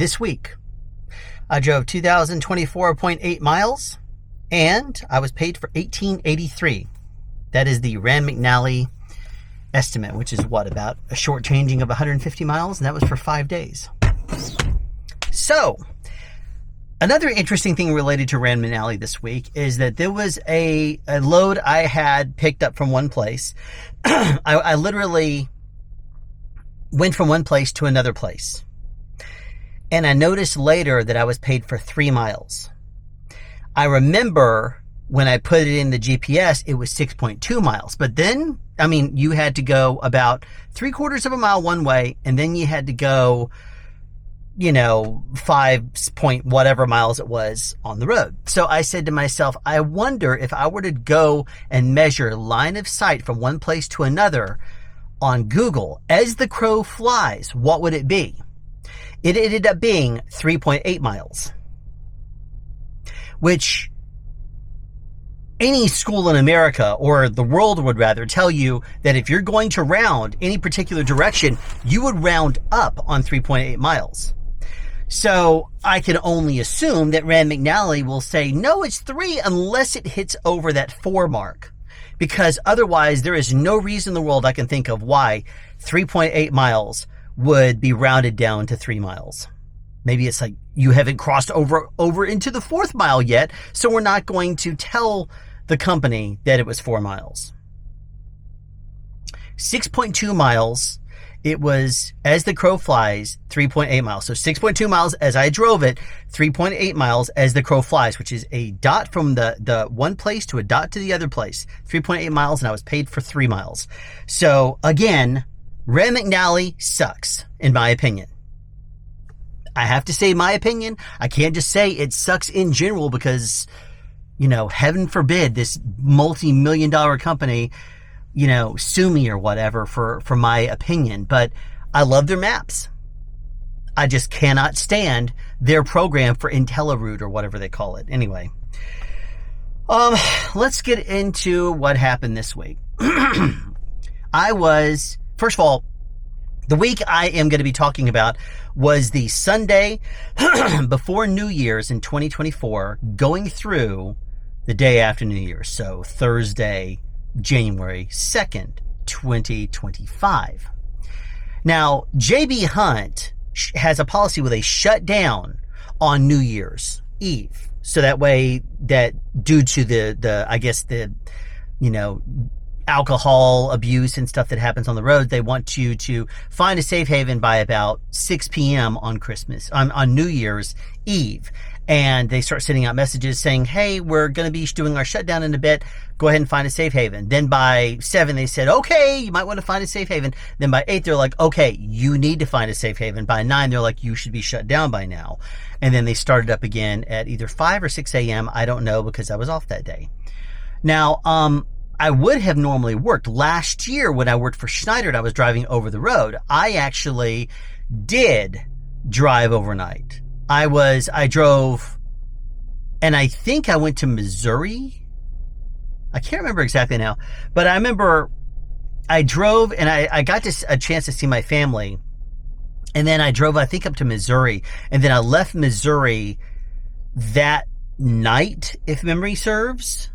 this week. I drove 2,024.8 miles, and I was paid for $1,883. That is the Rand McNally estimate, which is what, about a short changing of 150 miles, and that was for 5 days. So, another interesting thing related to Rand McNally this week is that there was a load I had picked up from one place. I literally went from one place to another place. And I noticed later that I was paid for 3 miles. I remember when I put it in the GPS, it was 6.2 miles. But then, I mean, you had to go about 3/4 of a mile one way, and then you had to go, 5 point whatever miles it was on the road. So I said to myself, I wonder if I were to go and measure line of sight from one place to another on Google as the crow flies, what would it be? It ended up being 3.8 miles, which any school in America, or the world would rather, tell you that if you're going to round any particular direction, you would round up on 3.8 miles. So I can only assume that Rand McNally will say, no, it's 3 unless it hits over that 4 mark. Because otherwise, there is no reason in the world I can think of why 3.8 miles would be rounded down to 3 miles. Maybe it's like you haven't crossed over into the 4th mile yet, so we're not going to tell the company that it was 4 miles. 6.2 miles, it was, as the crow flies, 3.8 miles. So 6.2 miles as I drove it, 3.8 miles as the crow flies, which is a dot from the one place to a dot to the other place. 3.8 miles, and I was paid for 3 miles. So again, Rand McNally sucks, in my opinion. I have to say my opinion. I can't just say it sucks in general because, heaven forbid this multi-million-dollar company, sue me or whatever for my opinion. But I love their maps. I just cannot stand their program for IntelliRoute or whatever they call it. Anyway, let's get into what happened this week. First of all, the week I am going to be talking about was the Sunday before New Year's in 2024, going through the day after New Year's. So Thursday, January 2nd, 2025. Now, JB Hunt has a policy where they shut down on New Year's Eve. So that way, that due to the alcohol abuse and stuff that happens on the road, they want you to find a safe haven by about 6 p.m. on on New Year's Eve. And they start sending out messages saying, hey, we're going to be doing our shutdown in a bit. Go ahead and find a safe haven. Then by 7, they said, okay, you might want to find a safe haven. Then by 8, they're like, okay, you need to find a safe haven. By 9, they're like, you should be shut down by now. And then they started up again at either 5 or 6 a.m. I don't know, because I was off that day. Now, I would have normally worked. Last year when I worked for Schneider and I was driving over the road, I actually did drive overnight. I drove, and I think I went to Missouri. I can't remember exactly now, but I remember I drove and I got a chance to see my family. And then I drove, I think, up to Missouri. And then I left Missouri that night, if memory serves.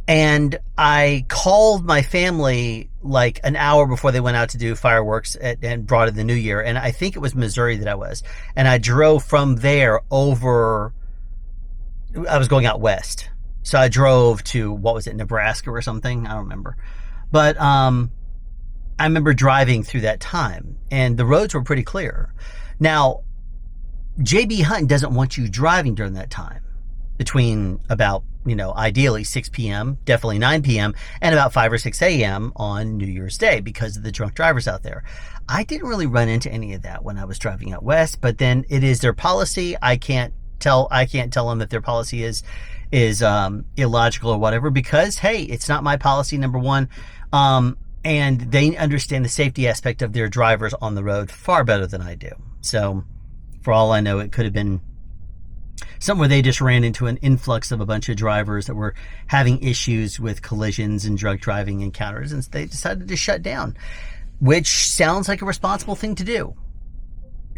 And I called my family like an hour before they went out to do fireworks and brought in the new year. And I think it was Missouri that I was. And I drove from there over, I was going out west. So I drove to, Nebraska or something? I don't remember. But I remember driving through that time. And the roads were pretty clear. Now, JB Hunt doesn't want you driving during that time. Between about, ideally 6 p.m., definitely 9 p.m., and about 5 or 6 a.m. on New Year's Day because of the drunk drivers out there. I didn't really run into any of that when I was driving out west, but then it is their policy. I can't tell them that their policy is illogical or whatever because, hey, it's not my policy, number one. And they understand the safety aspect of their drivers on the road far better than I do. So for all I know, it could have been something where they just ran into an influx of a bunch of drivers that were having issues with collisions and drug driving encounters, and they decided to shut down, which sounds like a responsible thing to do.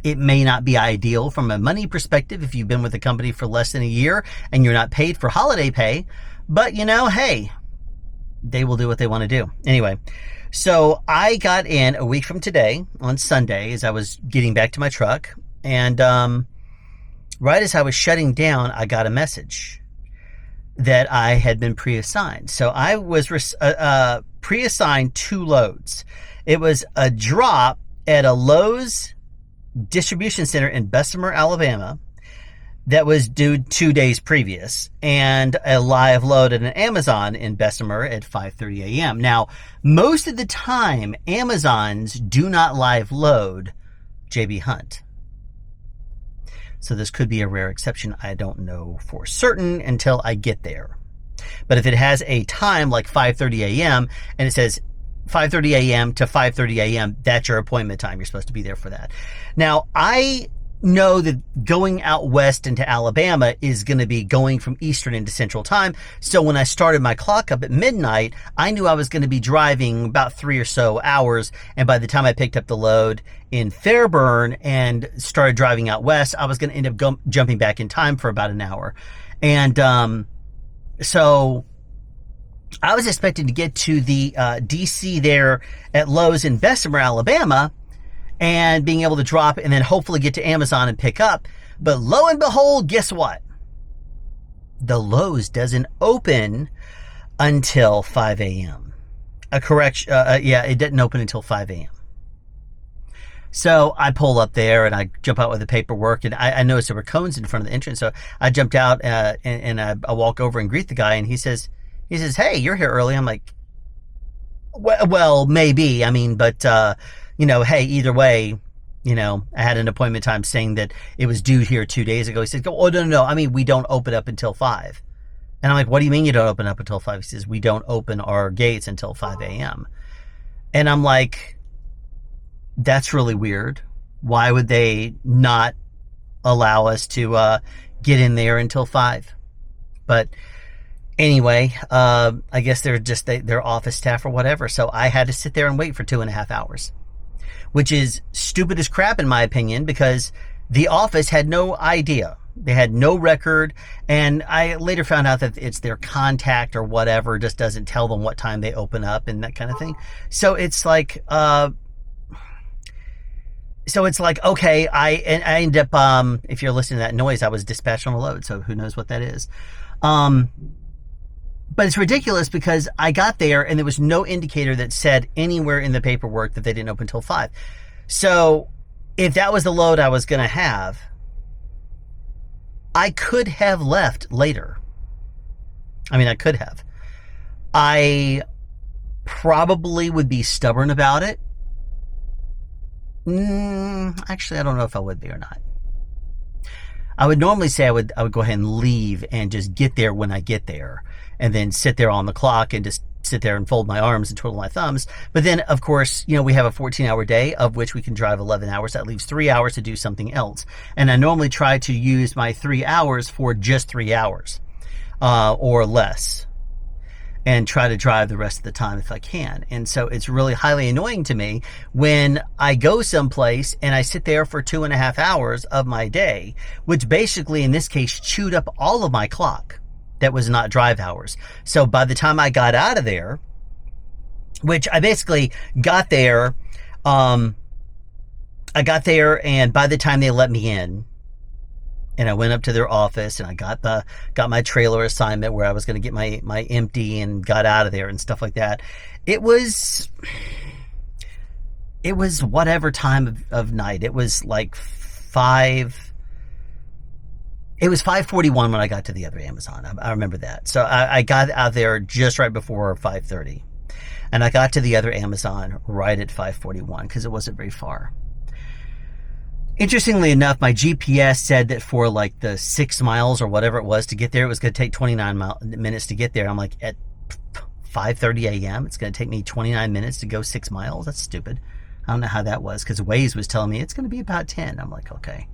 It may not be ideal from a money perspective if you've been with the company for less than a year and you're not paid for holiday pay, but hey, they will do what they want to do. Anyway, so I got in a week from today on Sunday as I was getting back to my truck, and right as I was shutting down, I got a message that I had been pre-assigned. So I was pre-assigned 2 loads. It was a drop at a Lowe's distribution center in Bessemer, Alabama, that was due 2 days previous, and a live load at an Amazon in Bessemer at 5:30 a.m. Now, most of the time, Amazons do not live load JB Hunt. So this could be a rare exception. I don't know for certain until I get there. But if it has a time like 5:30 a.m. and it says 5:30 a.m. to 5:30 a.m., that's your appointment time. You're supposed to be there for that. Now, I know that going out west into Alabama is going to be going from Eastern into Central Time. So when I started my clock up at midnight, I knew I was going to be driving about 3 or so hours. And by the time I picked up the load in Fairburn and started driving out west, I was going to end up jumping back in time for about an hour. And so I was expecting to get to the DC there at Lowe's in Bessemer, Alabama, and being able to drop and then hopefully get to Amazon and pick up. But lo and behold, guess what? The Lowe's doesn't open until 5 a.m. It didn't open until 5 a.m. So I pull up there and I jump out with the paperwork, and I noticed there were cones in front of the entrance. So I jumped out and I walk over and greet the guy, and he says, "Hey, you're here early." I'm like, well, maybe. I mean, but hey, either way, I had an appointment time saying that it was due here 2 days ago. He said, "Oh, no. I mean, we don't open up until 5. And I'm like, "What do you mean you don't open up until 5? He says, "We don't open our gates until 5 a.m. And I'm like, that's really weird. Why would they not allow us to get in there until 5? But anyway, I guess they're just their office staff or whatever. So I had to sit there and wait for 2.5 hours, which is stupid as crap in my opinion, because the office had no idea. They had no record. And I later found out that it's their contact or whatever just doesn't tell them what time they open up and that kind of thing. So it's like, okay, I end up, if you're listening to that noise, I was dispatched on a load. So who knows what that is. But it's ridiculous because I got there and there was no indicator that said anywhere in the paperwork that they didn't open until 5. So if that was the load I was going to have, I could have left later. I mean, I could have. I probably would be stubborn about it. Actually, I don't know if I would be or not. I would normally say I would go ahead and leave and just get there when I get there, and then sit there on the clock and just sit there and fold my arms and twiddle my thumbs. But then, of course, we have a 14-hour day, of which we can drive 11 hours. That leaves 3 hours to do something else. And I normally try to use my 3 hours for just 3 hours or less, and try to drive the rest of the time if I can. And so it's really highly annoying to me when I go someplace and I sit there for 2.5 hours of my day, which basically in this case chewed up all of my clock that was not drive hours. So by the time I got out of there, which I basically got there, and by the time they let me in, and I went up to their office and I got my trailer assignment where I was going to get my empty and got out of there and stuff like that. It was whatever time of night. It was like 5:41 when I got to the other Amazon. I remember that. So I got out there just right before 5:30, and I got to the other Amazon right at 5:41 because it wasn't very far. Interestingly enough, my GPS said that for like the 6 miles or whatever it was to get there, it was going to take 29 minutes to get there. I'm like, at 5:30 a.m., it's going to take me 29 minutes to go 6 miles? That's stupid. I don't know how that was, because Waze was telling me it's going to be about 10. I'm like, okay.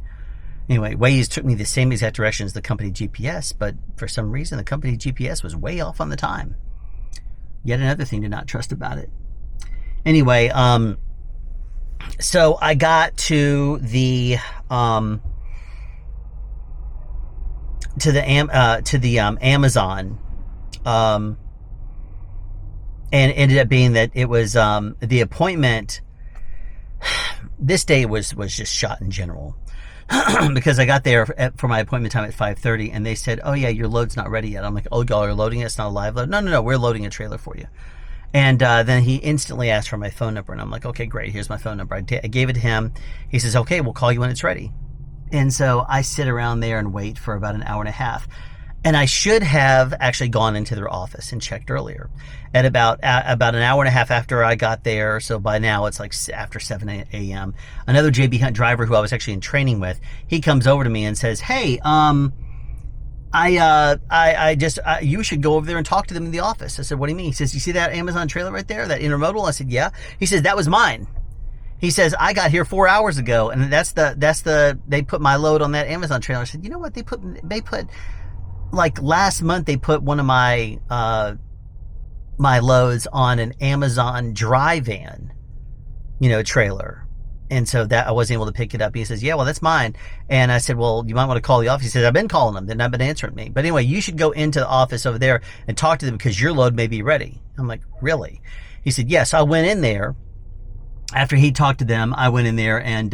Anyway, Waze took me the same exact direction as the company GPS, but for some reason, the company GPS was way off on the time. Yet another thing to not trust about it. Anyway, So I got to the Amazon, and it ended up being that it was the appointment. This day was just shot in general. Because I got there for my appointment time at 5:30, and they said, "Oh yeah, your load's not ready yet." I'm like, "Oh, y'all are loading it? It's not a live load." No, we're loading a trailer for you. And then he instantly asked for my phone number, and I'm like, "Okay, great. Here's my phone number." I gave it to him. He says, "Okay, we'll call you when it's ready." And so I sit around there and wait for about an hour and a half. And I should have actually gone into their office and checked earlier. At about an hour and a half after I got there, so by now it's like after 7 a.m., another JB Hunt driver who I was actually in training with, he comes over to me and says, "Hey, you should go over there and talk to them in the office." I said, "What do you mean?" He says, "You see that Amazon trailer right there, that intermodal?" I said, "Yeah." He says, "That was mine." He says, "I got here 4 hours ago, and they put my load on that Amazon trailer." I said, "You know what? They put like last month they put one of my my loads on an Amazon dry van, trailer." And so that I wasn't able to pick it up. He says, "Yeah, well, that's mine." And I said, "Well, you might want to call the office." He said, "I've been calling them. They've not been answering me. But anyway, you should go into the office over there and talk to them because your load may be ready." I'm like, "Really?" He said, "Yes." So I went in there. After he talked to them, I went in there and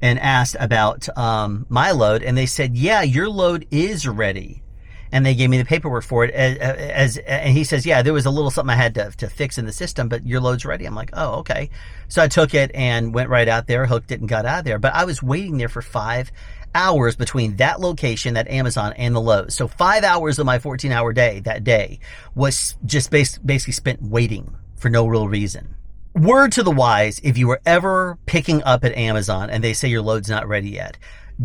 asked about my load. And they said, "Yeah, your load is ready." And they gave me the paperwork for it. And he says, "Yeah, there was a little something I had to fix in the system, but your load's ready." I'm like, "Oh, okay." So I took it and went right out there, hooked it, and got out of there. But I was waiting there for 5 hours between that location, that Amazon, and the Lowe's. So 5 hours of my 14-hour day that day was just basically spent waiting for no real reason. Word to the wise, if you were ever picking up at Amazon and they say your load's not ready yet,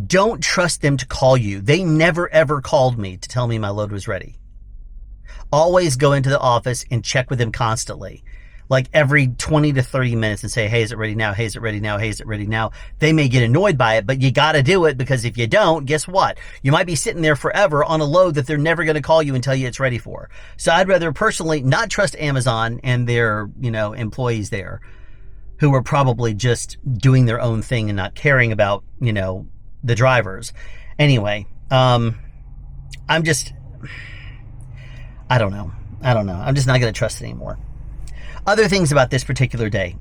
don't trust them to call you. They never ever called me to tell me my load was ready. Always go into the office and check with them constantly, like every 20 to 30 minutes, and say, "Hey, is it ready now? Hey, is it ready now? Hey, is it ready now?" They may get annoyed by it, but you got to do it, because if you don't, guess what? You might be sitting there forever on a load that they're never going to call you and tell you it's ready for. So I'd rather personally not trust Amazon and their, employees there, who are probably just doing their own thing and not caring about, the drivers. Anyway, I don't know. I'm just not going to trust it anymore. Other things about this particular day.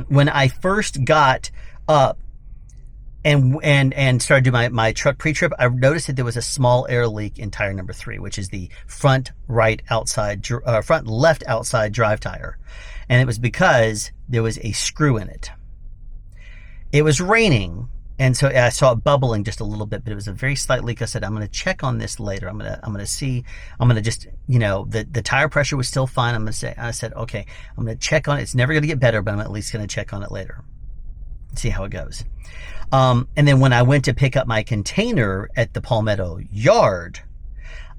When I first got up and started doing my truck pre-trip, I noticed that there was a small air leak in tire number 3, which is the front left outside drive tire. And it was because there was a screw in it. It was raining, and so I saw it bubbling just a little bit, but it was a very slight leak. I said, "I'm going to check on this later. I'm going to see. I'm going to just, the tire pressure was still fine. I said, okay, I'm going to check on it. It's never going to get better, but I'm at least going to check on it later. See how it goes." And then when I went to pick up my container at the Palmetto yard,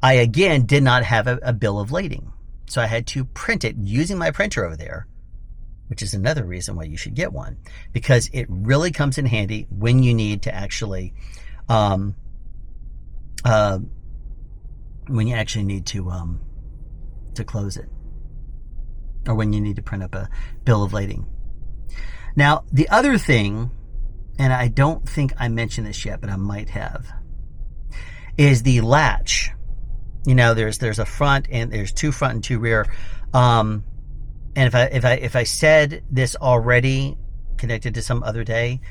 I again did not have a bill of lading. So I had to print it using my printer over there, which is another reason why you should get one, because it really comes in handy when you need to actually, when you actually need to close it, or when you need to print up a bill of lading. Now, the other thing, and I don't think I mentioned this yet, but I might have, is the latch. There's a front, and there's 2 front and 2 rear. And if I said this already connected to some other day,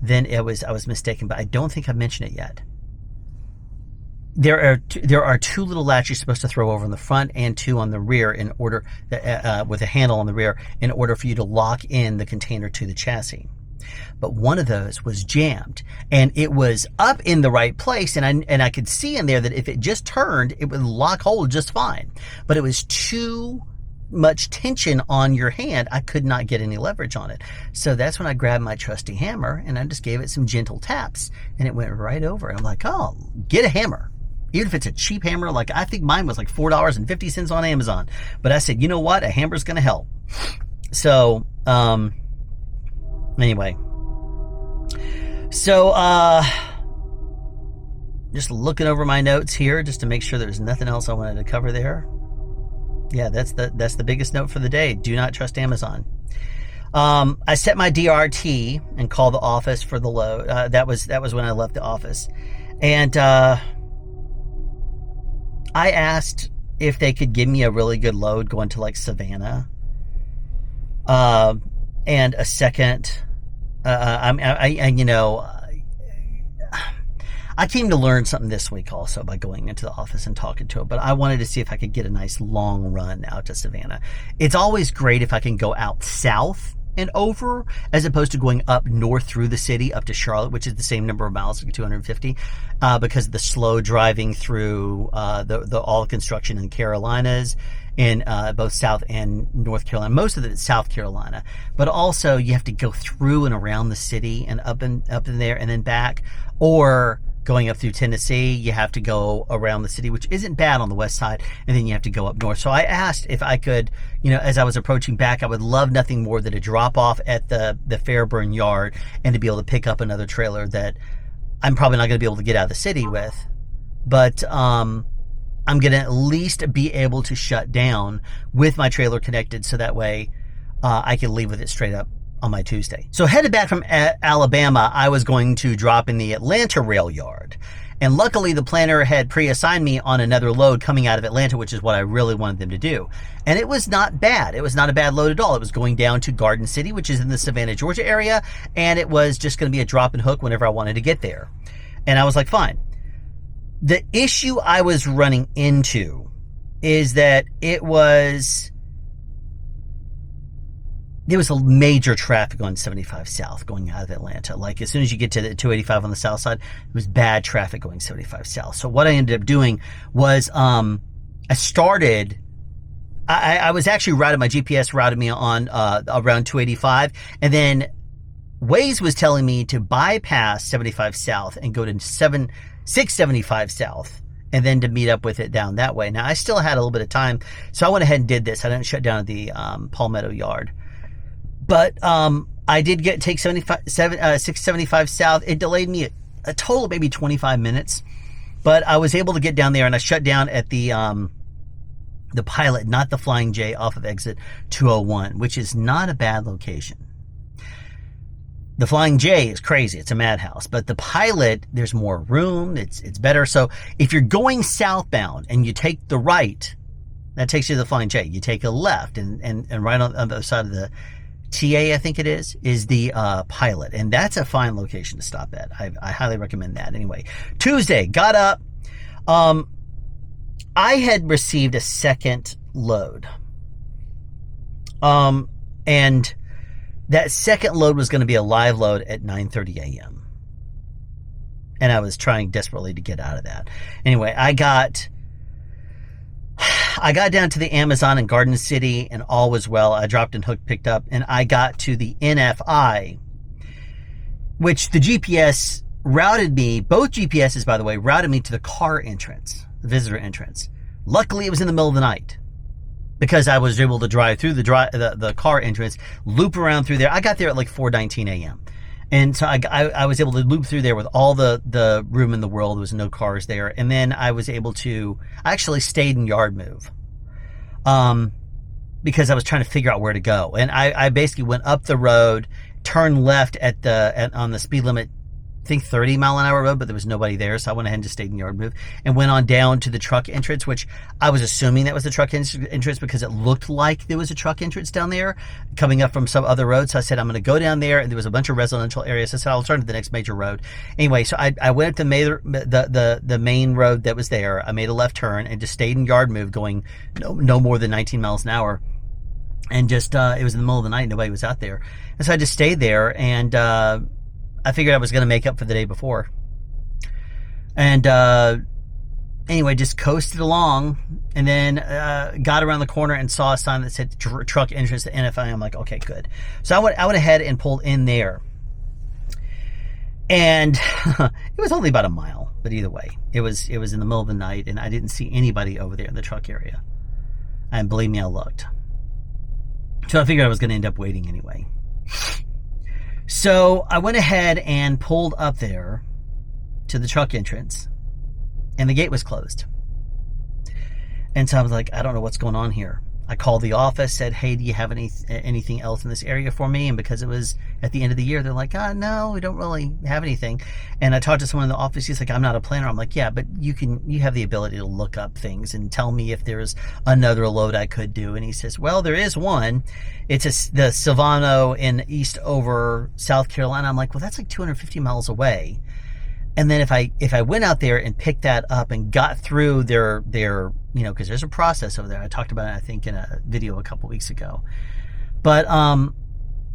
then I was mistaken, but I don't think I've mentioned it yet. There are 2 little latches you're supposed to throw over on the front and 2 on the rear in order, with a handle on the rear, in order for you to lock in the container to the chassis. But one of those was jammed, and it was up in the right place, and I could see in there that if it just turned, it would lock hold just fine. But it was too much tension on your hand. I could not get any leverage on it. So that's when I grabbed my trusty hammer and I just gave it some gentle taps, and it went right over. And I'm like, "Oh, get a hammer." Even if it's a cheap hammer, like I think mine was like $4.50 on Amazon. But I said, you know what? A hammer's going to help. So, anyway. So, just looking over my notes here just to make sure there's nothing else I wanted to cover there. Yeah, that's the biggest note for the day. Do not trust Amazon. I set my DRT and called the office for the load. That was when I left the office. And I asked if they could give me a really good load going to like Savannah. And a second, I came to learn something this week also by going into the office and talking to him, but I wanted to see if I could get a nice long run out to Savannah. It's always great if I can go out south and over, as opposed to going up north through the city up to Charlotte, which is the same number of miles, like 250, because of the slow driving through all the construction in Carolinas, in both South and North Carolina. Most of it is South Carolina, but also you have to go through and around the city and up in there and then back, or going up through Tennessee, you have to go around the city, which isn't bad on the west side, and then you have to go up north. So I asked if I could, as I was approaching back, I would love nothing more than a drop off at the Fairburn yard and to be able to pick up another trailer that I'm probably not going to be able to get out of the city with, but I'm going to at least be able to shut down with my trailer connected, so that way I can leave with it straight up on my Tuesday. So headed back from Alabama, I was going to drop in the Atlanta rail yard. And luckily the planner had pre-assigned me on another load coming out of Atlanta, which is what I really wanted them to do. And it was not bad. It was not a bad load at all. It was going down to Garden City, which is in the Savannah, Georgia area. And it was just going to be a drop and hook whenever I wanted to get there. And I was like, fine. The issue I was running into is that there was a major traffic on 75 South going out of Atlanta. Like as soon as you get to the 285 on the south side, it was bad traffic going 75 South. So what I ended up doing was I was actually routed, my GPS routed me on around 285, and then Waze was telling me to bypass 75 South and go to 675 South, and then to meet up with it down that way. Now I still had a little bit of time, so I went ahead and did this. I didn't shut down at the Palmetto yard. But I did take 675 South. It delayed me a total of maybe 25 minutes. But I was able to get down there, and I shut down at the Pilot, not the Flying J, off of exit 201, which is not a bad location. The Flying J is crazy. It's a madhouse. But the Pilot, there's more room. It's better. So if you're going southbound and you take the right, that takes you to the Flying J. You take a left, and right on the other side of the TA, I think it is the Pilot, and that's a fine location to stop at. I highly recommend that. Anyway, Tuesday, got up. I had received a second load, and that second load was going to be a live load at 9:30 a.m. and I was trying desperately to get out of that. Anyway, I got down to the Amazon in Garden City, and all was well. I dropped and hooked, picked up, and I got to the NFI, which the GPS routed me, both GPSs, by the way, routed me to the car entrance, the visitor entrance. Luckily, it was in the middle of the night, because I was able to drive through the car entrance, loop around through there. I got there at like 4:19 a.m. And so I was able to loop through there with all the room in the world. There was no cars there. And then I was able to, I actually stayed in yard move, because I was trying to figure out where to go. And I basically went up the road, turned left on the speed limit, I think 30 mile an hour road, but there was nobody there. So I went ahead and just stayed in yard move and went on down to the truck entrance, which I was assuming that was the truck entrance because it looked like there was a truck entrance down there coming up from some other road. So I said, I'm going to go down there, and there was a bunch of residential areas. So I said, I'll turn to the next major road. Anyway, so I went up to the main road that was there. I made a left turn and just stayed in yard move going no more than 19 miles an hour. And just, it was in the middle of the night. Nobody was out there. And so I just stayed there, and, I figured I was going to make up for the day before. And anyway, just coasted along, and then got around the corner and saw a sign that said truck entrance to NFI. I'm like, okay, good. So I went ahead and pulled in there. And it was only about a mile, but either way, it was in the middle of the night, and I didn't see anybody over there in the truck area. And believe me, I looked. So I figured I was going to end up waiting anyway. So I went ahead and pulled up there to the truck entrance, and the gate was closed. And so I was like, I don't know what's going on here. I called the office, said, hey, do you have anything else in this area for me? And because it was at the end of the year, they're like, no, we don't really have anything. And I talked to someone in the office. He's like, I'm not a planner. I'm like, yeah, but you have the ability to look up things and tell me if there's another load I could do. And he says, well, there is one. It's the Silvano in Eastover, South Carolina. I'm like, well, that's like 250 miles away. And then if I went out there and picked that up and got through their because there's a process over there. I talked about it, I think, in a video a couple weeks ago. But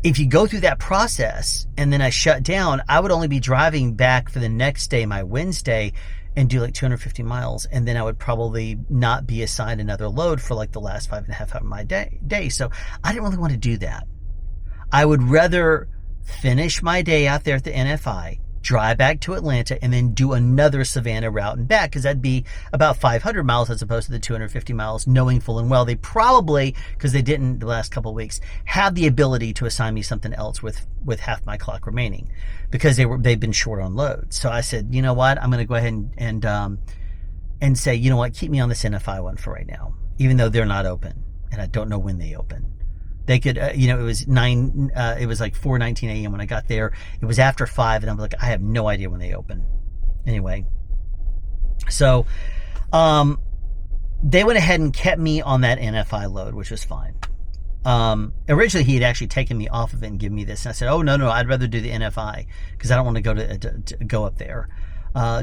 if you go through that process and then I shut down, I would only be driving back for the next day, my Wednesday, and do like 250 miles. And then I would probably not be assigned another load for like the last 5.5 hours of my day. So I didn't really want to do that. I would rather finish my day out there at the NFI, drive back to Atlanta, and then do another Savannah route and back, because that'd be about 500 miles as opposed to the 250 miles, knowing full and well they probably, because they didn't the last couple of weeks, have the ability to assign me something else with half my clock remaining, because they've been short on loads. So I said, you know what, I'm going to go ahead and say, you know what, keep me on this NFI one for right now, even though they're not open and I don't know when they open. They could, it was it was like 4:19 a.m. when I got there. It was after 5, and I'm like, I have no idea when they open. Anyway, so they went ahead and kept me on that NFI load, which was fine. Originally, he had actually taken me off of it and given me this. And I said, oh, no, I'd rather do the NFI because I don't want to go up there.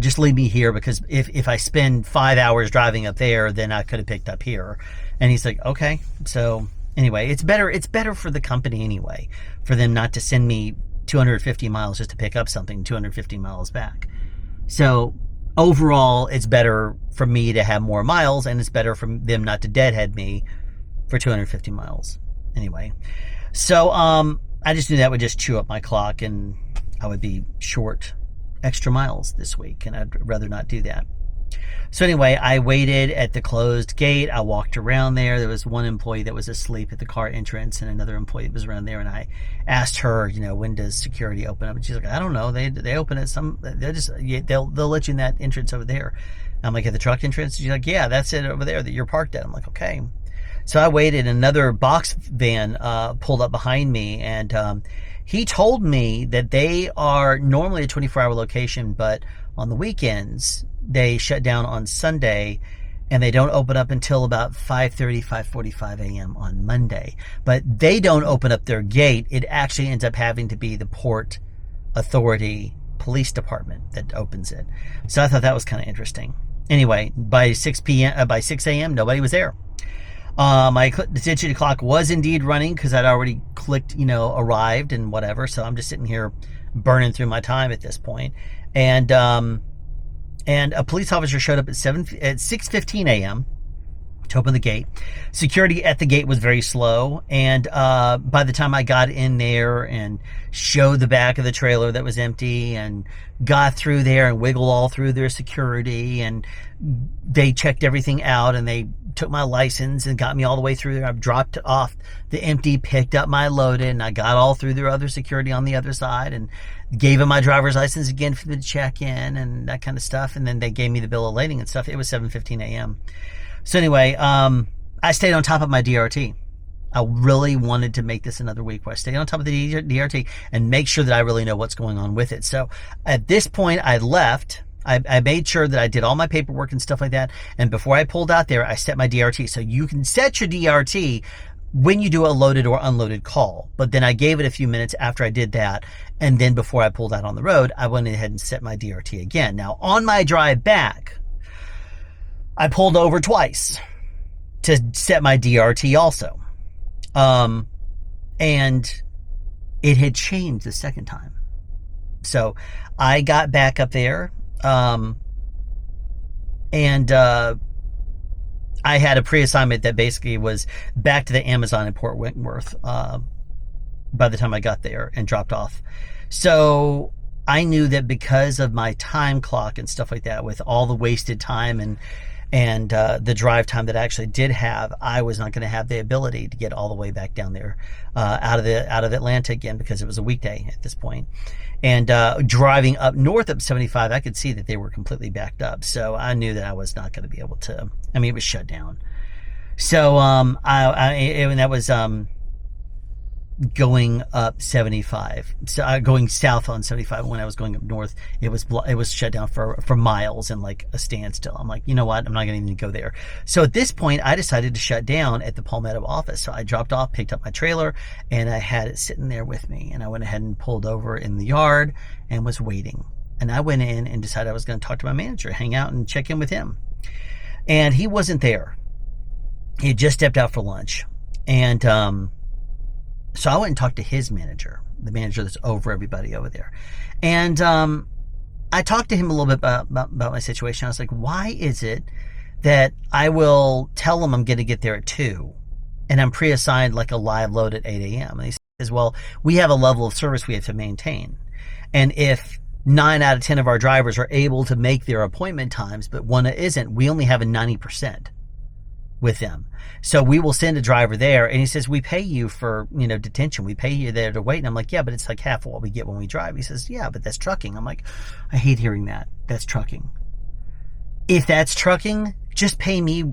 Just leave me here, because if I spend 5 hours driving up there, then I could have picked up here. And he's like, okay, so... Anyway, it's better for the company anyway, for them not to send me 250 miles just to pick up something 250 miles back. So overall, it's better for me to have more miles, and it's better for them not to deadhead me for 250 miles. Anyway, so I just knew that would just chew up my clock, and I would be short extra miles this week, and I'd rather not do that. So anyway, I waited at the closed gate. I walked around there. There was one employee that was asleep at the car entrance, and another employee that was around there. And I asked her, when does security open up? And she's like, I don't know. They open at they'll let you in that entrance over there. I'm like, at the truck entrance? She's like, yeah, that's it over there that you're parked at. I'm like, okay. So I waited. Another box van pulled up behind me, and he told me that they are normally a 24-hour location, but on the weekends, they shut down on Sunday, and they don't open up until about 5:30, 5:45 a.m. on Monday. But they don't open up their gate. It actually ends up having to be the Port Authority Police Department that opens it. So I thought that was kind of interesting. Anyway, by 6 a.m., nobody was there. My digital clock was indeed running because I'd already clicked, arrived and whatever. So I'm just sitting here burning through my time at this point. And a police officer showed up at 6:15 a.m. to open the gate. Security at the gate was very slow, and by the time I got in there and showed the back of the trailer that was empty and got through there and wiggled all through their security, and they checked everything out, and they took my license and got me all the way through there. I've dropped off the empty, picked up my loaded, and I got all through their other security on the other side, and gave him my driver's license again for the check-in and that kind of stuff. And then they gave me the bill of lading and stuff. It was 7:15 a.m. So anyway, I stayed on top of my DRT. I really wanted to make this another week where I stay on top of the DRT and make sure that I really know what's going on with it. So at this point, I left. I made sure that I did all my paperwork and stuff like that. And before I pulled out there, I set my DRT. So you can set your DRT when you do a loaded or unloaded call. But then I gave it a few minutes after I did that. And then before I pulled out on the road, I went ahead and set my DRT again. Now, on my drive back, I pulled over twice to set my DRT also. And it had changed the second time. So I got back up there, and I had a pre-assignment that basically was back to the Amazon in Port Wentworth by the time I got there and dropped off. So I knew that because of my time clock and stuff like that, with all the wasted time and the drive time that I actually did have, I was not going to have the ability to get all the way back down there out of Atlanta again, because it was a weekday at this point. And driving up north up 75, I could see that they were completely backed up. So I knew that I was not going to be able to. I mean, it was shut down. So and that was going up 75, so going south on 75. When I was going up north, it was shut down for miles and like a standstill. I'm like, you know what, I'm not going to even go there. So at this point I decided to shut down at the Palmetto office. So I dropped off, picked up my trailer, and I had it sitting there with me, and I went ahead and pulled over in the yard and was waiting. And I went in and decided I was going to talk to my manager, hang out and check in with him, and he wasn't there. He had just stepped out for lunch. And so I went and talked to his manager, the manager that's over everybody over there. And I talked to him a little bit about my situation. I was like, why is it that I will tell him I'm going to get there at 2 and I'm pre-assigned like a live load at 8 a.m.? And he says, well, we have a level of service we have to maintain. And if 9 out of 10 of our drivers are able to make their appointment times, but one isn't, we only have a 90% with them. So we will send a driver there, and he says, we pay you for, detention. We pay you there to wait. And I'm like, yeah, but it's like half of what we get when we drive. He says, yeah, but that's trucking. I'm like, I hate hearing that. That's trucking. If that's trucking, just pay me,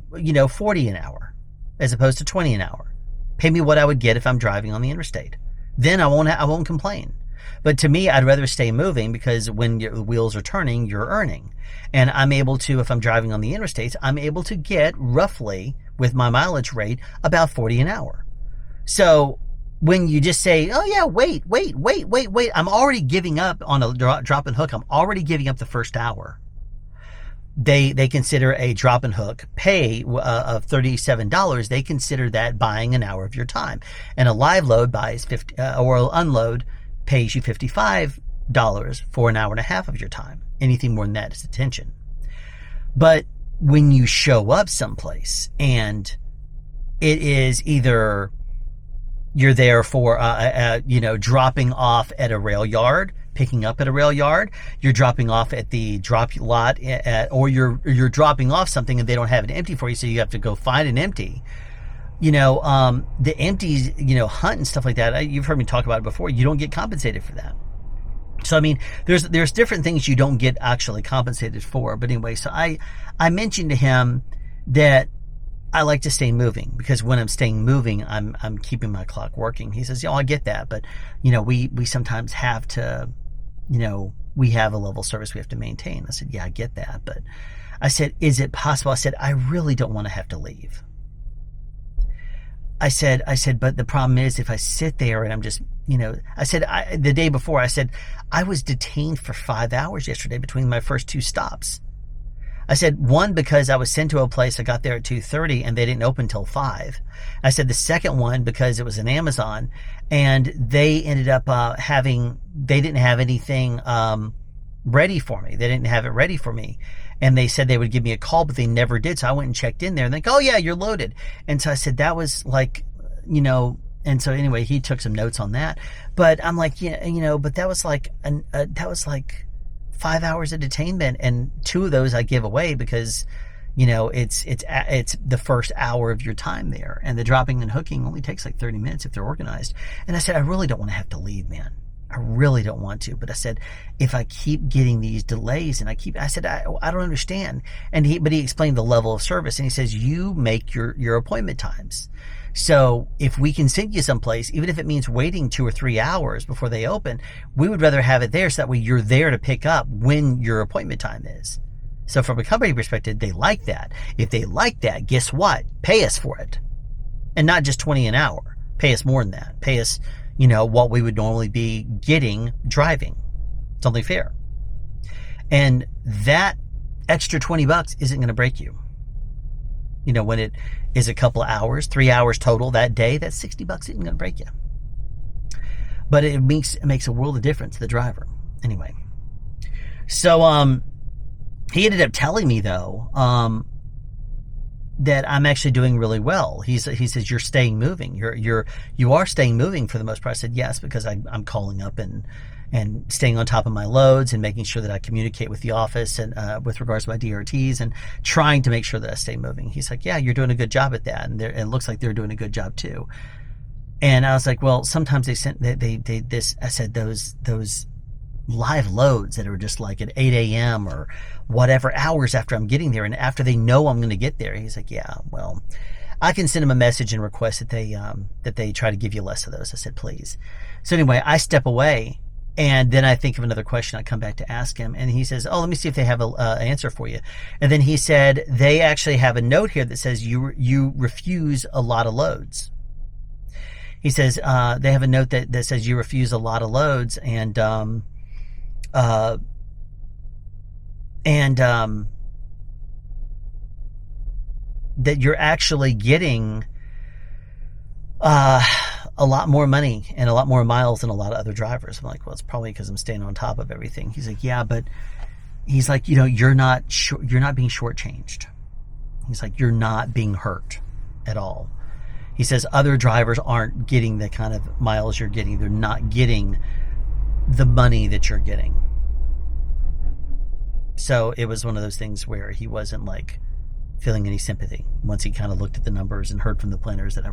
40 an hour as opposed to 20 an hour. Pay me what I would get if I'm driving on the interstate. Then I won't complain. But to me, I'd rather stay moving, because when your wheels are turning, you're earning. And I'm able to, if I'm driving on the interstates, I'm able to get roughly, with my mileage rate, about 40 an hour. So when you just say, oh yeah, wait, I'm already giving up on a drop and hook. I'm already giving up the first hour. They consider a drop and hook pay of $37. They consider that buying an hour of your time. And a live load buys 50, or unload pays you $55 for an hour and a half of your time. Anything more than that is detention. But when you show up someplace and it is either you're there for dropping off at a rail yard, picking up at a rail yard, you're dropping off at the drop lot, or you're dropping off something and they don't have it empty for you, so you have to go find an empty. The empties, hunt and stuff like that. You've heard me talk about it before. You don't get compensated for that. So, I mean, there's different things you don't get actually compensated for. But anyway, so I mentioned to him that I like to stay moving, because when I'm staying moving, I'm keeping my clock working. He says, I get that. But, we sometimes have to, we have a level of service we have to maintain. I said, yeah, I get that. But I said, is it possible? I said, I really don't want to have to leave. I said, but the problem is, if I sit there and I'm just, I said, the day before, I said, I was detained for 5 hours yesterday between my first 2 stops. I said, one, because I was sent to a place, I got there at 2:30 and they didn't open till 5. I said, the second one, because it was an Amazon, and they ended up they didn't have anything ready for me. They didn't have it ready for me. And they said they would give me a call, but they never did. So I went and checked in there and like, oh yeah, you're loaded. And so I said, that was like, and so anyway, he took some notes on that. But I'm like, but that was like 5 hours of detainment, and 2 of those I give away because, it's the first hour of your time there, and the dropping and hooking only takes like 30 minutes if they're organized. And I said, I really don't want to have to leave, man. I really don't want to. But I said, if I keep getting these delays and I said, I don't understand. But he explained the level of service, and he says, you make your appointment times. So if we can send you someplace, even if it means waiting 2 or 3 hours before they open, we would rather have it there, so that way you're there to pick up when your appointment time is. So from a company perspective, they like that. If they like that, guess what? Pay us for it. And not just 20 an hour. Pay us more than that. Pay us, what we would normally be getting driving. It's only fair. And that extra $20 isn't going to break you. When it is a couple of hours, 3 hours total that day, that $60 isn't going to break you. But it makes a world of difference to the driver. Anyway. So, he ended up telling me though, that I'm actually doing really well. He says, you're staying moving. You are staying moving for the most part. I said, yes, because I'm calling up and staying on top of my loads and making sure that I communicate with the office and with regards to my DRTs and trying to make sure that I stay moving. He's like, yeah, you're doing a good job at that. And it looks like they're doing a good job too. And I was like, well, sometimes I said those live loads that are just like at 8 a.m. or whatever hours after I'm getting there, and after they know I'm going to get there. He's like, yeah, well, I can send them a message and request that they try to give you less of those. I said, please. So anyway, I step away, and then I think of another question. I come back to ask him, and he says, oh, let me see if they have an answer for you. And then he said, they actually have a note here that says you refuse a lot of loads. He says they have a note that says you refuse a lot of loads, and that you're actually getting a lot more money and a lot more miles than a lot of other drivers. I'm like, well, it's probably because I'm staying on top of everything. He's like, yeah, but he's like, you're not being shortchanged. He's like, you're not being hurt at all. He says other drivers aren't getting the kind of miles you're getting. They're not getting the money that you're getting. So it was one of those things where he wasn't like feeling any sympathy once he kind of looked at the numbers and heard from the planners that I'm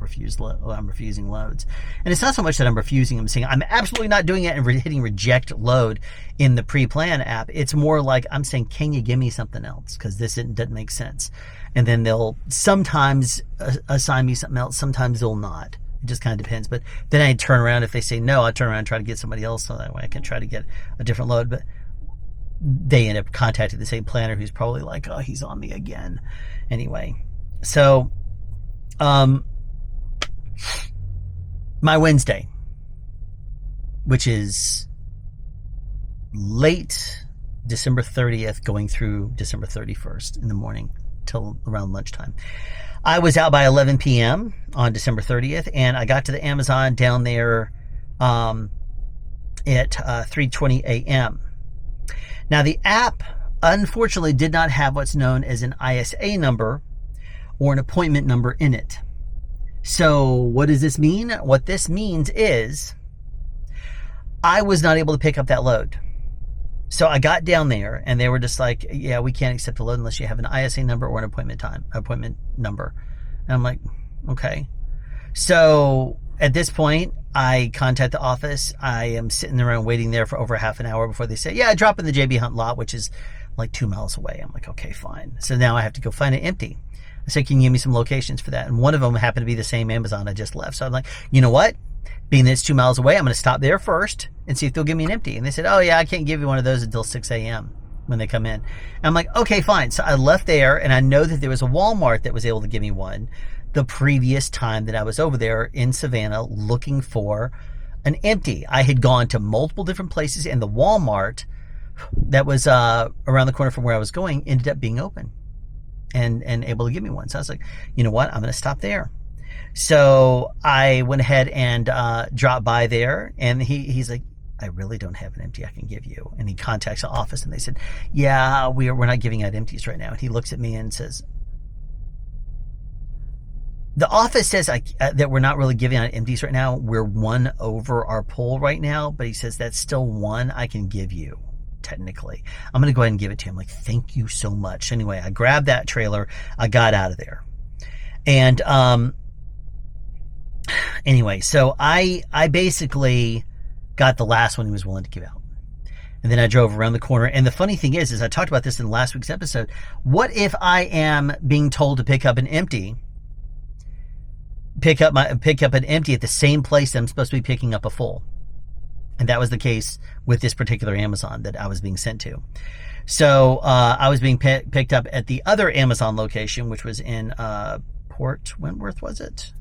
refusing loads. And it's not so much that I'm refusing them, saying I'm absolutely not doing it and hitting reject load in the pre-plan app. It's more like I'm saying, can you give me something else? Because this doesn't make sense. And then they'll sometimes assign me something else. Sometimes they'll not. It just kind of depends. But then I turn around. If they say no, I turn around and try to get somebody else, so that way I can try to get a different load. But they end up contacting the same planner, who's probably like, oh, he's on me again. Anyway, so my Wednesday, which is late December 30th going through December 31st in the morning till around lunchtime. I was out by 11 p.m. on December 30th, and I got to the Amazon down there at 3:20 a.m. Now, the app, unfortunately, did not have what's known as an ISA number or an appointment number in it. So what does this mean? What this means is I was not able to pick up that load. So I got down there, and they were just like, yeah, we can't accept a load unless you have an ISA number or an appointment number. And I'm like, okay. So at this point, I contact the office. I am sitting around waiting there for over half an hour before they say, yeah, drop in the JB Hunt lot, which is like 2 miles away. I'm like, okay, fine. So now I have to go find it empty. I said, can you give me some locations for that? And one of them happened to be the same Amazon I just left. So I'm like, you know what? Being that it's 2 miles away, I'm going to stop there first and see if they'll give me an empty. And they said, oh, yeah, I can't give you one of those until 6 a.m. when they come in. And I'm like, okay, fine. So I left there, and I know that there was a Walmart that was able to give me one the previous time that I was over there in Savannah looking for an empty. I had gone to multiple different places, and the Walmart that was around the corner from where I was going ended up being open and able to give me one. So I was like, you know what? I'm going to stop there. So I went ahead and dropped by there, and he's like, I really don't have an empty I can give you. And he contacts the office, and they said, yeah, we're not giving out empties right now. And he looks at me and says, the office says that we're not really giving out empties right now. We're one over our pool right now, but he says that's still one I can give you, technically. I'm going to go ahead and give it to him. Like, thank you so much. Anyway, I grabbed that trailer. I got out of there. And anyway, so I basically got the last one he was willing to give out. And then I drove around the corner. And the funny thing is I talked about this in last week's episode. What if I am being told to pick up an empty at the same place that I'm supposed to be picking up a full? And that was the case with this particular Amazon that I was being sent to. So I was being picked up at the other Amazon location, which was in Port Wentworth, was it?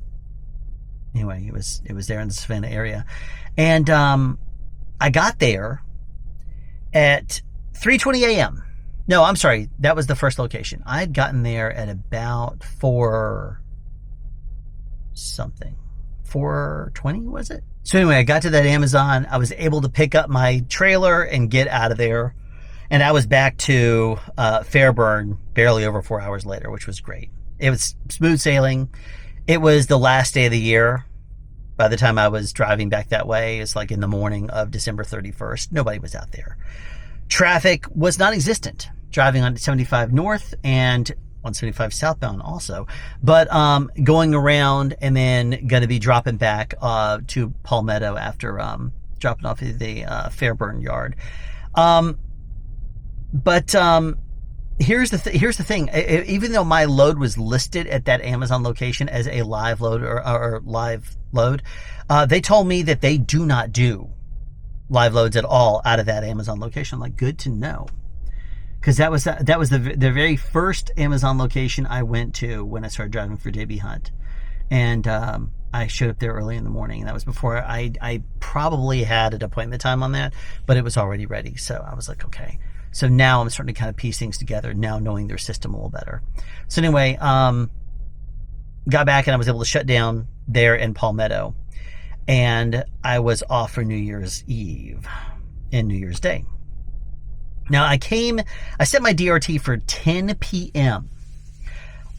Anyway, it was there in the Savannah area. And I got there at 3:20 a.m. No, I'm sorry. That was the first location. I had gotten there at about 4:20, was it? So anyway, I got to that Amazon. I was able to pick up my trailer and get out of there. And I was back to Fairburn barely over 4 hours later, which was great. It was smooth sailing. It was the last day of the year. By the time I was driving back that way, it's like in the morning of December 31st. Nobody was out there. Traffic was non-existent. Driving on 75 north and on 75 southbound also. But going around and then going to be dropping back to Palmetto after dropping off at the Fairburn yard. But here's the thing. Even though my load was listed at that Amazon location as a live load or live load, they told me that they do not do live loads at all out of that Amazon location. I'm like, good to know, because that was the very first Amazon location I went to when I started driving for JB Hunt, and I showed up there early in the morning, and that was before I probably had an appointment time on that, but it was already ready. So I was like, okay. So now I'm starting to kind of piece things together, now knowing their system a little better. So anyway, got back and I was able to shut down there in Palmetto. And I was off for New Year's Eve and New Year's Day. Now I set my DRT for 10 p.m.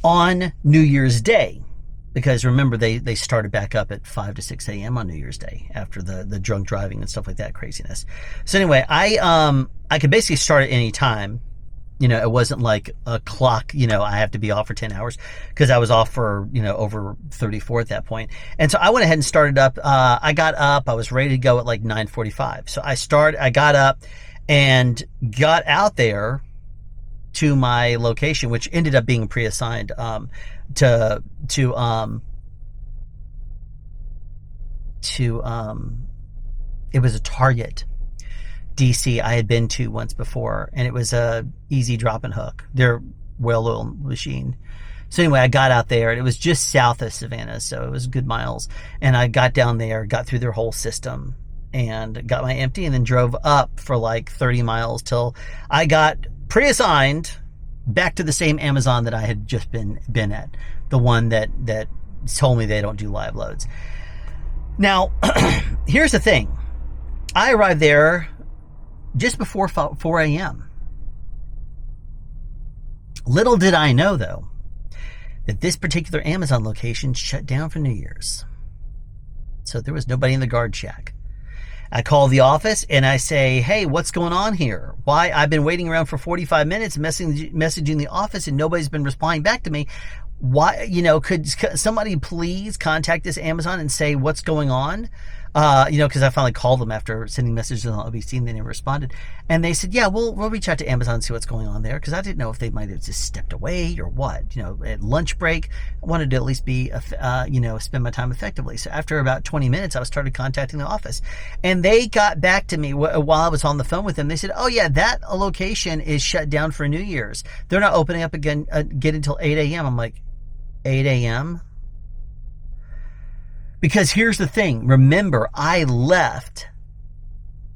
on New Year's Day. Because remember, they started back up at 5 to 6 a.m. on New Year's Day after the drunk driving and stuff like that craziness. So anyway, I could basically start at any time. You know, it wasn't like a clock, you know, I have to be off for 10 hours because I was off for, you know, over 34 at that point. And so I went ahead and started up. I got up. I was ready to go at like 9:45. So I got up and got out there to my location, which ended up being pre-assigned it was a Target DC I had been to once before, and it was a easy drop and hook. They're well-oiled machine. So anyway, I got out there, and it was just south of Savannah, so it was good miles. And I got down there, got through their whole system, and got my empty, and then drove up for like 30 miles till I got pre-assigned back to the same Amazon that I had just been at, the one that told me they don't do live loads. Now, here's the thing. I arrived there just before 4 a.m. Little did I know, though, that this particular Amazon location shut down for New Year's. So there was nobody in the guard shack. I call the office and I say, hey, what's going on here? Why? I've been waiting around for 45 minutes messaging the office and nobody's been replying back to me. Why, you know, could somebody please contact this Amazon and say what's going on? You know, because I finally called them after sending messages on LBC and they never responded. And they said, yeah, we'll reach out to Amazon and see what's going on there. Because I didn't know if they might have just stepped away or what. You know, at lunch break, I wanted to at least be, you know, spend my time effectively. So after about 20 minutes, I started contacting the office. And they got back to me while I was on the phone with them. They said, oh, yeah, that location is shut down for New Year's. They're not opening up again until 8 a.m. I'm like, 8 a.m.? Because here's the thing. Remember, I left.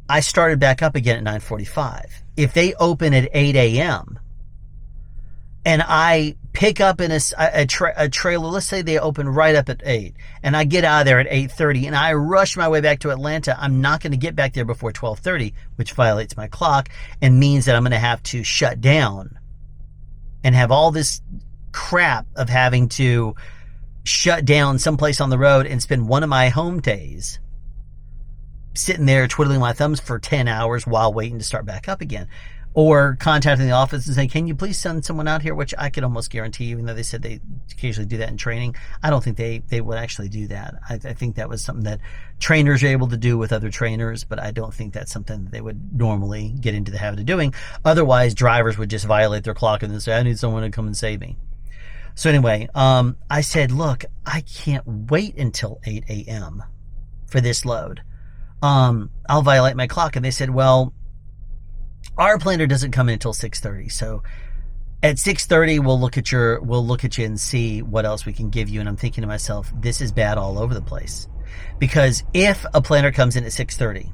I started back up again at 9:45. If they open at 8 a.m. and I pick up in a trailer, let's say they open right up at 8, and I get out of there at 8:30, and I rush my way back to Atlanta, I'm not going to get back there before 12:30, which violates my clock and means that I'm going to have to shut down and have all this crap of having to shut down someplace on the road and spend one of my home days sitting there twiddling my thumbs for 10 hours while waiting to start back up again. Or contacting the office and saying, can you please send someone out here? Which I could almost guarantee, even though they said they occasionally do that in training, I don't think they would actually do that. I think that was something that trainers are able to do with other trainers, but I don't think that's something that they would normally get into the habit of doing. Otherwise, drivers would just violate their clock and then say, I need someone to come and save me. So anyway, I said, look, I can't wait until 8 a.m. for this load. I'll violate my clock. And they said, well, our planner doesn't come in until 6:30. So at 6:30, we'll look at you and see what else we can give you. And I'm thinking to myself, this is bad all over the place. Because if a planner comes in at 6:30,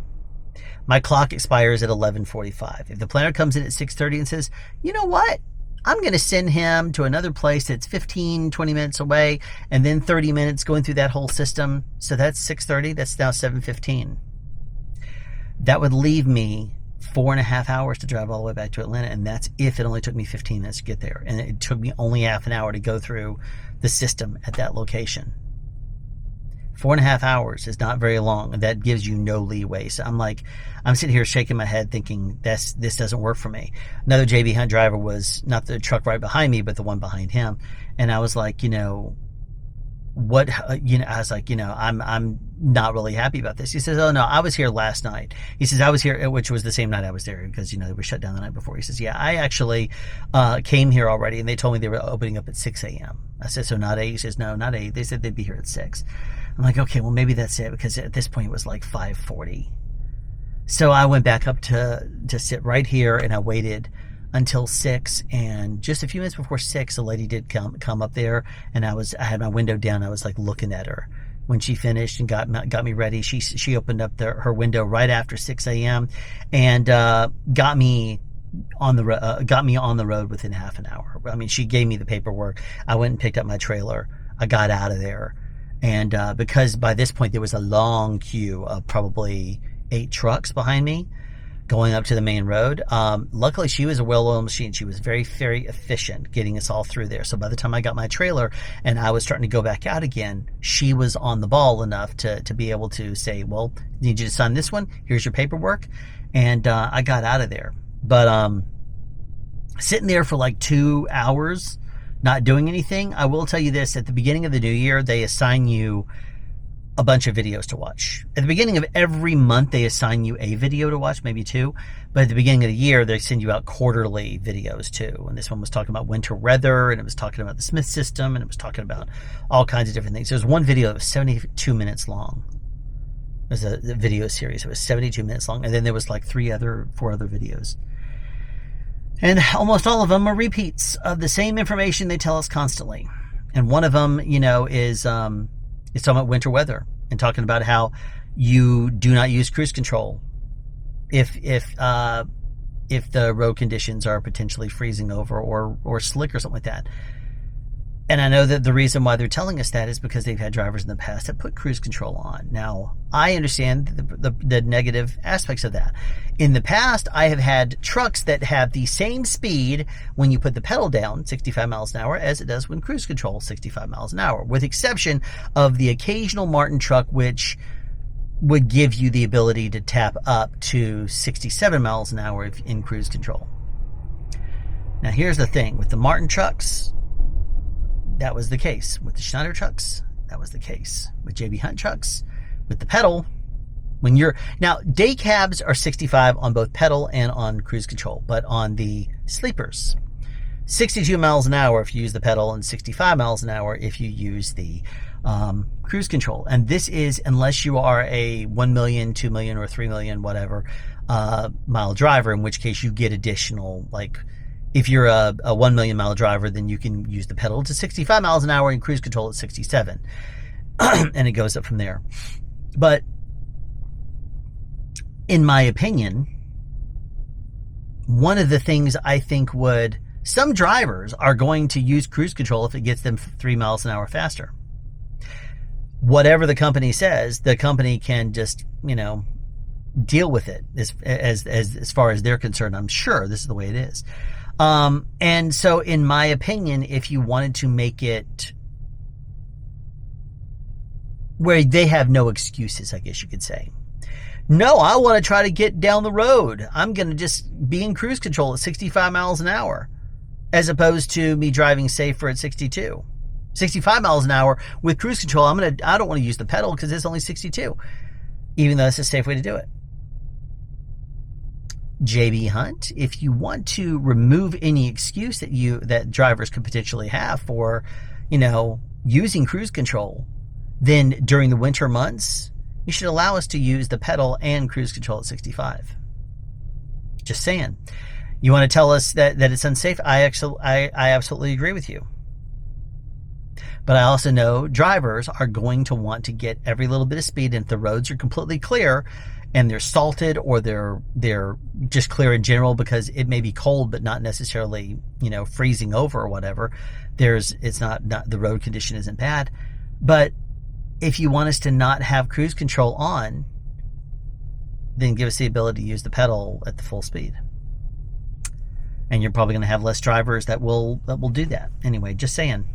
my clock expires at 11:45. If the planner comes in at 6:30 and says, you know what? I'm going to send him to another place that's 15, 20 minutes away, and then 30 minutes going through that whole system. So that's 6:30. That's now 7:15. That would leave me 4.5 hours to drive all the way back to Atlanta, and that's if it only took me 15 minutes to get there. And it took me only half an hour to go through the system at that location. 4.5 hours is not very long, and that gives you no leeway. So I'm sitting here shaking my head thinking this doesn't work for me. Another JB Hunt driver was not the truck right behind me, but the one behind him. And I was like, you know, what, I was like, I'm not really happy about this. He says, oh no, I was here last night. He says, I was here, which was the same night I was there because, they were shut down the night before. He says, yeah, I actually came here already and they told me they were opening up at 6 a.m. I said, so not 8? He says, no, not 8. They said they'd be here at 6. I'm like, okay, well maybe that's it, because at this point it was like 5:40. So I went back up to sit right here and I waited until 6, and just a few minutes before 6, a lady did come up there, and I had my window down. I was like looking at her. When she finished and got me ready, she opened up her window right after 6 a.m. and got me on the road within half an hour. I mean, she gave me the paperwork. I went and picked up my trailer. I got out of there, and because by this point there was a long queue of probably 8 trucks behind me going up to the main road. Luckily, she was a well-oiled machine. She was very, very efficient getting us all through there. So by the time I got my trailer and I was starting to go back out again, she was on the ball enough to be able to say, well, need you to sign this one. Here's your paperwork. And I got out of there. But sitting there for like 2 hours, not doing anything, I will tell you this. At the beginning of the new year, they assign you a bunch of videos to watch. At the beginning of every month, they assign you a video to watch, maybe 2. But at the beginning of the year, they send you out quarterly videos too. And this one was talking about winter weather, and it was talking about the Smith system, and it was talking about all kinds of different things. There was one video that was 72 minutes long. It was a video series. It was 72 minutes long. And then there was like 4 other videos. And almost all of them are repeats of the same information they tell us constantly. And one of them, is it's talking about winter weather and talking about how you do not use cruise control if the road conditions are potentially freezing over or slick or something like that. And I know that the reason why they're telling us that is because they've had drivers in the past that put cruise control on. Now, I understand the negative aspects of that. In the past, I have had trucks that have the same speed when you put the pedal down, 65 miles an hour, as it does when cruise control, 65 miles an hour, with exception of the occasional Martin truck, which would give you the ability to tap up to 67 miles an hour in cruise control. Now, here's the thing. With the Martin trucks, that was the case. With the Schneider trucks, that was the case. With JB Hunt trucks, with the pedal, now day cabs are 65 on both pedal and on cruise control, but on the sleepers, 62 miles an hour if you use the pedal and 65 miles an hour if you use the cruise control. And this is unless you are a 1 million, 2 million, or 3 million, whatever, mile driver, in which case you get additional, like, if you're a 1 million mile driver, then you can use the pedal to 65 miles an hour and cruise control at 67. And it goes up from there. But in my opinion, one of the things I think some drivers are going to use cruise control if it gets them 3 miles an hour faster. Whatever the company says, the company can just, deal with it as far as they're concerned. I'm sure this is the way it is. And so in my opinion, if you wanted to make it where they have no excuses, I guess you could say, no, I want to try to get down the road. I'm going to just be in cruise control at 65 miles an hour, as opposed to me driving safer at 62. 65 miles an hour with cruise control, I don't want to use the pedal because it's only 62, even though it's a safe way to do it. JB Hunt, if you want to remove any excuse that drivers could potentially have for, using cruise control, then during the winter months, you should allow us to use the pedal and cruise control at 65. Just saying. You want to tell us that it's unsafe? I absolutely agree with you. But I also know drivers are going to want to get every little bit of speed, and if the roads are completely clear and they're salted, or they're just clear in general because it may be cold but not necessarily, freezing over or whatever, it's not the road condition isn't bad. But if you want us to not have cruise control on, then give us the ability to use the pedal at the full speed. And you're probably going to have less drivers that will do that. Anyway, just saying.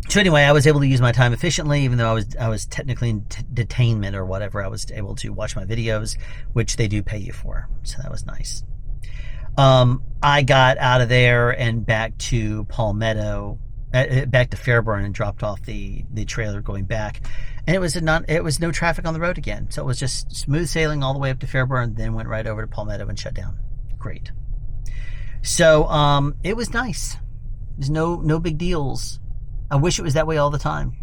So anyway, I was able to use my time efficiently, even though I was technically in detainment or whatever. I was able to watch my videos, which they do pay you for. So that was nice. I got out of there and back to Palmetto back to Fairburn and dropped off the trailer going back, and it was no traffic on the road again. So it was just smooth sailing all the way up to Fairburn, then went right over to Palmetto and shut down. Great. So it was nice. There's no big deals. I wish it was that way all the time.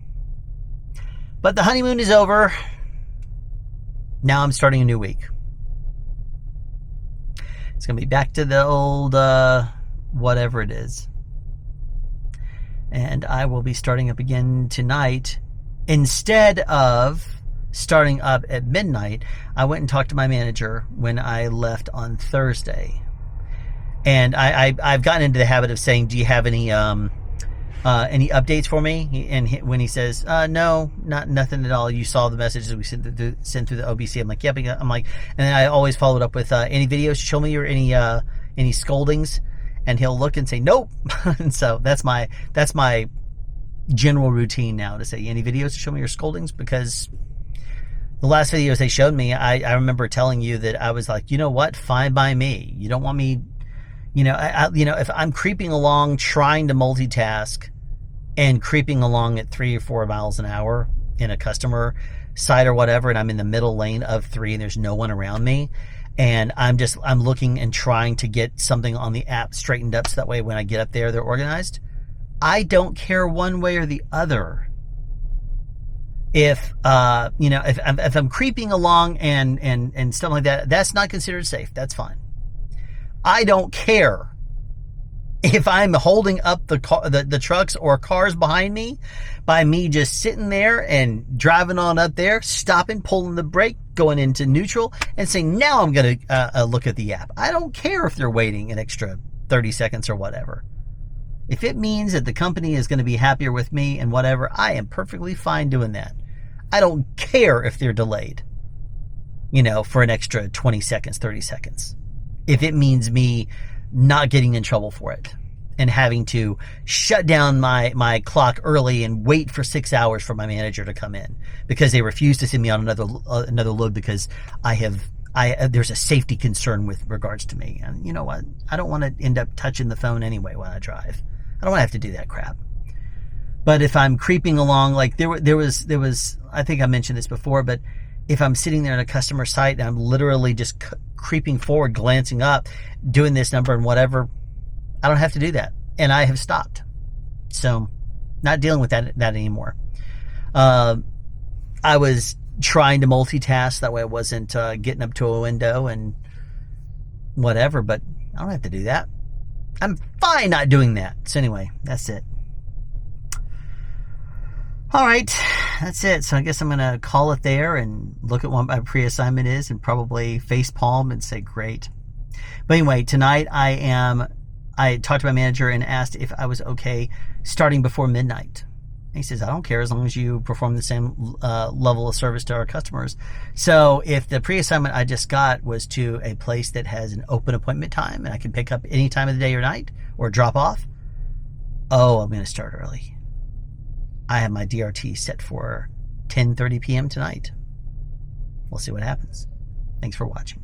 But the honeymoon is over. Now I'm starting a new week. It's going to be back to the old whatever it is. And I will be starting up again tonight. Instead of starting up at midnight, I went and talked to my manager when I left on Thursday. And I've gotten into the habit of saying, do you have any updates for me? And when he says, no, nothing at all. You saw the messages we sent through the OBC. I'm like, yep. I'm like, and then I always followed up with any videos to show me or any scoldings. And he'll look and say, nope. And so that's my general routine now, to say, any videos to show me your scoldings? Because the last videos they showed me, I remember telling you that I was like, you know what? Fine by me. You don't want me, if I'm creeping along trying to multitask and creeping along at 3 or 4 miles an hour in a customer site or whatever, and I'm in the middle lane of 3 and there's no one around me, and I'm looking and trying to get something on the app straightened up so that way when I get up there, they're organized. I don't care one way or the other. If I'm creeping along and stuff like that, that's not considered safe. That's fine. I don't care if I'm holding up the trucks or cars behind me by me just sitting there and driving on up there, stopping, pulling the brake, going into neutral, and saying, now I'm going to look at the app. I don't care if they're waiting an extra 30 seconds or whatever. If it means that the company is going to be happier with me and whatever, I am perfectly fine doing that. I don't care if they're delayed, for an extra 20 seconds, 30 seconds. If it means me not getting in trouble for it and having to shut down my clock early and wait for 6 hours for my manager to come in because they refuse to send me on another load because there's a safety concern with regards to me. And you know what? I don't want to end up touching the phone anyway when I drive. I don't want to have to do that crap. But if I'm creeping along, like there was, I think I mentioned this before, but if I'm sitting there in a customer site and I'm literally just creeping forward, glancing up, doing this number and whatever, I don't have to do that. And I have stopped. So not dealing with that anymore. I was trying to multitask. That way I wasn't getting up to a window and whatever, but I don't have to do that. I'm fine not doing that. So anyway, that's it. All right, that's it. So I guess I'm going to call it there and look at what my pre-assignment is and probably face palm and say, great. But anyway, tonight I talked to my manager and asked if I was okay starting before midnight. And he says, I don't care as long as you perform the same level of service to our customers. So if the pre-assignment I just got was to a place that has an open appointment time and I can pick up any time of the day or night or drop off, I'm going to start early. I have my DRT set for 10:30 p.m. tonight. We'll see what happens. Thanks for watching.